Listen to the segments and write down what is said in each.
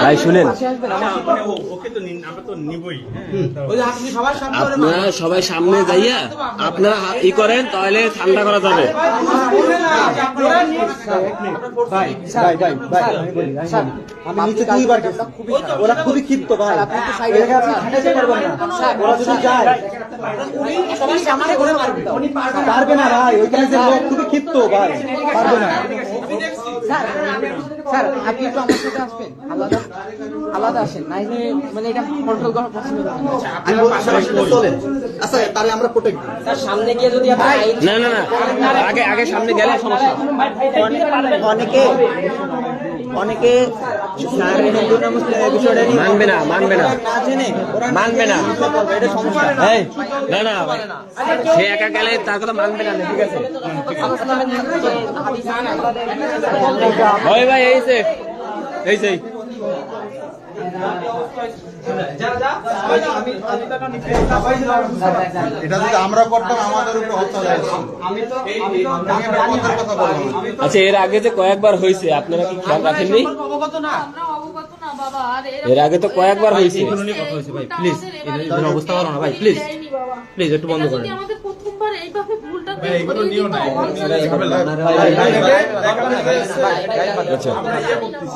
ভাই শুনেন, আপনারা সবাই সামনে যাইয়া আপনারা ই করেন, তাহলে ঠান্ডা করা যাবে। ওরা খুবই ক্ষিপ্ত ভাই, পারবে না ভাই, ওইখানে যে লোক খুবই ক্ষিপ্ত ভাই, পারবে না। স্যার আপনি একটু আমার সাথে আসবেন, আলাদা আলাদা আসেন, না মানে এটা কন্ট্রোল করা পছন্দ করেন। আচ্ছা তাহলে আমরা প্রোটেক্ট সামনে গিয়ে যদি না না না, আগে আগে সামনে গেলে সমস্যা। অনেকে মানবে না, মানবে না, মানবে না, না না ভাই, সে একা গেলে তার কথা মানবে না। ঠিক আছে ভাই, ভাই এই যে এই যে এটা যদি আমরা করতাম আমাদের উপর হত্যা যায়। আচ্ছা, এর আগে যে কয়েকবার হয়েছে আপনারা কি খেয়াল রাখেননি? এর আগে তো কয়েকবার হয়েছে। ভাই প্লিজ অবস্থা করো না ভাই, প্লিজ প্লিজ একটু বন্ধ করেন।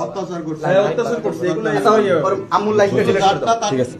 অত্যাচার করছে, আমুল লাইফ ঠিক আছে।